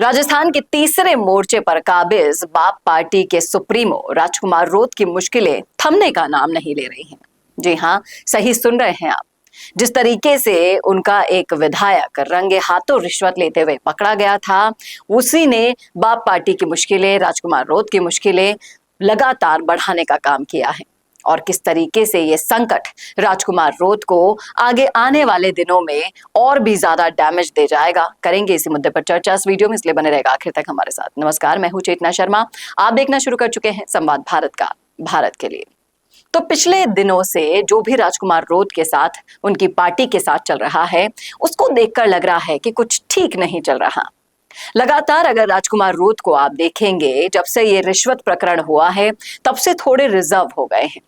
राजस्थान के तीसरे मोर्चे पर काबिज बाप पार्टी के सुप्रीमो राजकुमार रोत की मुश्किलें थमने का नाम नहीं ले रही हैं। जी हां, सही सुन रहे हैं आप। जिस तरीके से उनका एक विधायक रंगे हाथों रिश्वत लेते हुए पकड़ा गया था, उसी ने बाप पार्टी की मुश्किलें, राजकुमार रोत की मुश्किलें लगातार बढ़ाने का काम किया है। और किस तरीके से ये संकट राजकुमार रोत को आगे आने वाले दिनों में और भी ज्यादा डैमेज दे जाएगा, करेंगे इसी मुद्दे पर चर्चा इस वीडियो में, इसलिए बने रहेगा आखिर तक हमारे साथ। नमस्कार, मैं हूं चेतना शर्मा। आप देखना शुरू कर चुके हैं संवाद भारत का, भारत के लिए। तो पिछले दिनों से जो भी राजकुमार रोत के साथ, उनकी पार्टी के साथ चल रहा है, उसको देखकर लग रहा है कि कुछ ठीक नहीं चल रहा। लगातार अगर राजकुमार रोत को आप देखेंगे, जब से ये रिश्वत प्रकरण हुआ है तब से थोड़े रिजर्व हो गए हैं।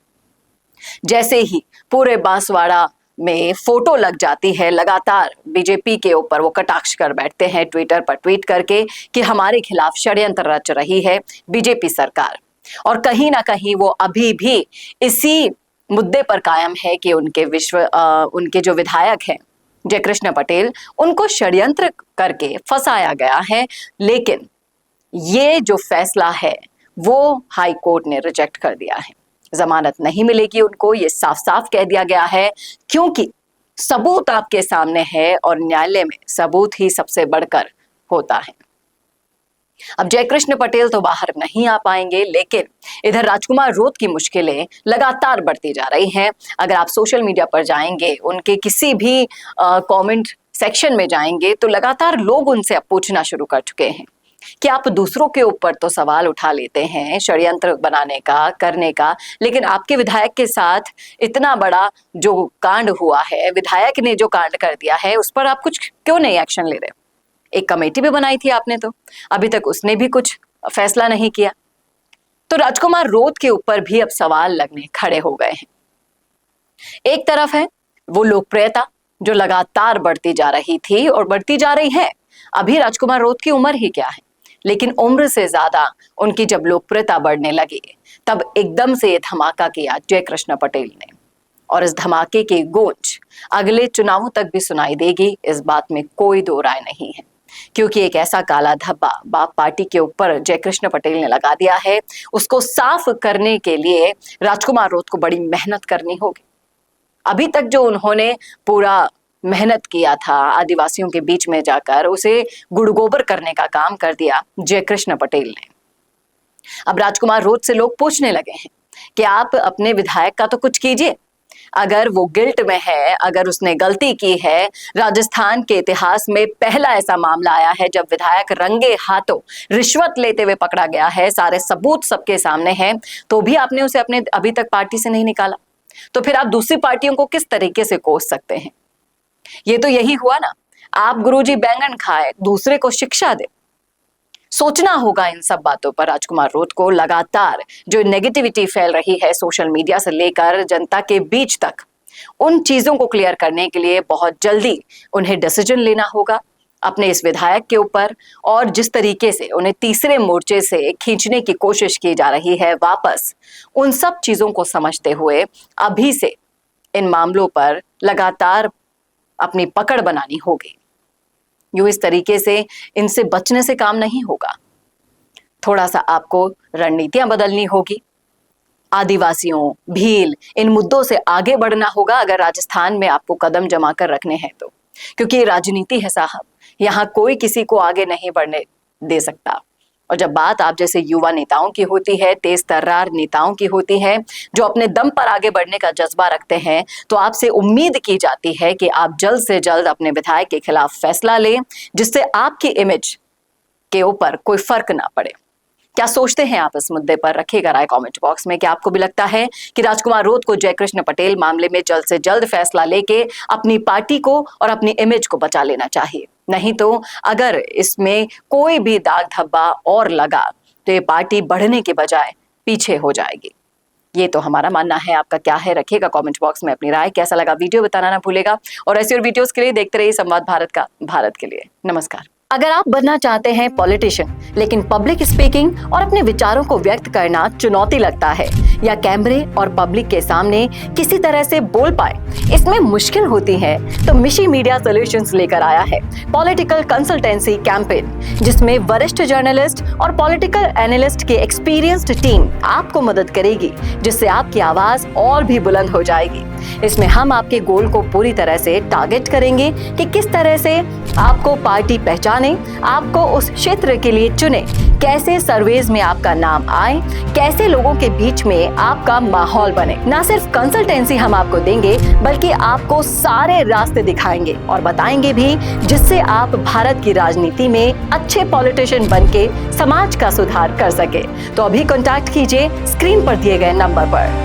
जैसे ही पूरे बांसवाड़ा में फोटो लग जाती है, लगातार बीजेपी के ऊपर वो कटाक्ष कर बैठते हैं, ट्विटर पर ट्वीट करके कि हमारे खिलाफ षड्यंत्र रच रही है बीजेपी सरकार। और कहीं ना कहीं वो अभी भी इसी मुद्दे पर कायम है कि उनके जो विधायक हैं जयकृष्ण पटेल, उनको षड्यंत्र करके फंसाया गया है। लेकिन ये जो फैसला है वो हाई कोर्ट ने रिजेक्ट कर दिया है। जमानत नहीं मिलेगी उनको, ये साफ साफ कह दिया गया है, क्योंकि सबूत आपके सामने है और न्यायालय में सबूत ही सबसे बढ़कर होता है। अब जयकृष्ण पटेल तो बाहर नहीं आ पाएंगे, लेकिन इधर राजकुमार रोत की मुश्किलें लगातार बढ़ती जा रही हैं। अगर आप सोशल मीडिया पर जाएंगे, उनके किसी भी कमेंट सेक्शन में जाएंगे, तो लगातार लोग उनसे अब पूछना शुरू कर चुके हैं कि आप दूसरों के ऊपर तो सवाल उठा लेते हैं षड्यंत्र बनाने का, करने का, लेकिन आपके विधायक के साथ इतना बड़ा जो कांड हुआ है, विधायक ने जो कांड कर दिया है, उस पर आप कुछ क्यों नहीं एक्शन ले रहे? एक कमेटी भी बनाई थी आपने, तो अभी तक उसने भी कुछ फैसला नहीं किया। तो राजकुमार रोत के ऊपर भी अब सवाल लगने खड़े हो गए हैं। एक तरफ है वो लोकप्रियता जो लगातार बढ़ती जा रही थी और बढ़ती जा रही है। अभी राजकुमार रोत की उम्र ही क्या है, लेकिन उम्र से ज्यादा उनकी जब लोकप्रियता बढ़ने लगी, तब एकदम से ये धमाका किया जयकृष्ण पटेल ने। और इस धमाके की गूंज अगले चुनावों तक भी सुनाई देगी, इस बात में कोई दो राय नहीं है। क्योंकि एक ऐसा काला धब्बा बाप पार्टी के ऊपर जयकृष्ण पटेल ने लगा दिया है, उसको साफ करने के लिए राजकुमार रोत को बड़ी मेहनत करनी होगी। अभी तक जो उन्होंने पूरा मेहनत किया था आदिवासियों के बीच में जाकर, उसे गुड़गोबर करने का काम कर दिया जयकृष्ण पटेल ने। अब राजकुमार रोत से लोग पूछने लगे हैं कि आप अपने विधायक का तो कुछ कीजिए। अगर वो गिल्ट में है, अगर उसने गलती की है, राजस्थान के इतिहास में पहला ऐसा मामला आया है जब विधायक रंगे हाथों रिश्वत लेते हुए पकड़ा गया है, सारे सबूत सबके सामने हैं, तो भी आपने उसे अपने अभी तक पार्टी से नहीं निकाला, तो फिर आप दूसरी पार्टियों को किस तरीके से कोस सकते हैं? ये तो यही हुआ ना, आप गुरुजी बैंगन खाए, दूसरे को शिक्षा दे। सोचना होगा इन सब बातों पर। राजकुमार रोत को लगातार जो नेगेटिविटी फैल रही है सोशल मीडिया से लेकर जनता के बीच तक, उन चीजों को क्लियर करने के लिए बहुत जल्दी उन्हें डिसीजन लेना होगा अपने इस विधायक के ऊपर। और जिस तरीके से उन्हें तीसरे मोर्चे से खींचने की कोशिश की जा रही है वापस, उन सब चीजों को समझते हुए अभी से इन मामलों पर लगातार अपनी पकड़ बनानी होगी। यूं इस तरीके से इनसे बचने से काम नहीं होगा। थोड़ा सा आपको रणनीतियां बदलनी होगी। आदिवासियों, भील, इन मुद्दों से आगे बढ़ना होगा अगर राजस्थान में आपको कदम जमा कर रखने हैं तो, क्योंकि ये राजनीति है साहब, यहाँ कोई किसी को आगे नहीं बढ़ने दे सकता। और जब बात आप जैसे युवा नेताओं की होती है, तेज तर्रार नेताओं की होती है, जो अपने दम पर आगे बढ़ने का जज्बा रखते हैं, तो आपसे उम्मीद की जाती है कि आप जल्द से जल्द अपने विधायक के खिलाफ फैसला लें, जिससे आपकी इमेज के ऊपर कोई फर्क ना पड़े। क्या सोचते हैं आप इस मुद्दे पर? रखिएगा राय कमेंट बॉक्स में। क्या आपको भी लगता है कि राजकुमार रोत को जयकृष्ण पटेल मामले में जल्द से जल्द फैसला लेके अपनी पार्टी को और अपनी इमेज को बचा लेना चाहिए? नहीं तो अगर इसमें कोई भी दाग धब्बा और लगा तो ये पार्टी बढ़ने के बजाय पीछे हो जाएगी। ये तो हमारा मानना है, आपका क्या है? रखिएगा कमेंट बॉक्स में अपनी राय। कैसा लगा वीडियो बताना ना भूलेगा, और ऐसी और वीडियोस के लिए देखते रहिए संवाद भारत का, भारत के लिए। नमस्कार। अगर आप बनना चाहते हैं पॉलिटिशियन, लेकिन पब्लिक स्पीकिंग और अपने विचारों को व्यक्त करना चुनौती लगता है, या कैमरे और पब्लिक के सामने किसी तरह से बोल पाए इसमें मुश्किल होती है, तो मिशी मीडिया सॉल्यूशंस लेकर आया है पॉलिटिकल कंसल्टेंसी कैंपेन, जिसमें वरिष्ठ जर्नलिस्ट और पॉलिटिकल एनालिस्ट की एक्सपीरियंस्ड टीम आपको मदद करेगी, जिससे आपकी आवाज और भी बुलंद हो जाएगी। इसमें हम आपके गोल को पूरी तरह से टारगेट करेंगे कि किस तरह से आपको पार्टी पहचाने, आपको उस क्षेत्र के लिए चुने, कैसे सर्वेज में आपका नाम आए, कैसे लोगों के बीच में आपका माहौल बने। ना सिर्फ कंसल्टेंसी हम आपको देंगे, बल्कि आपको सारे रास्ते दिखाएंगे और बताएंगे भी, जिससे आप भारत की राजनीति में अच्छे पॉलिटिशियन बनके समाज का सुधार कर सके। तो अभी कॉन्टैक्ट कीजिए स्क्रीन पर दिए गए नंबर पर।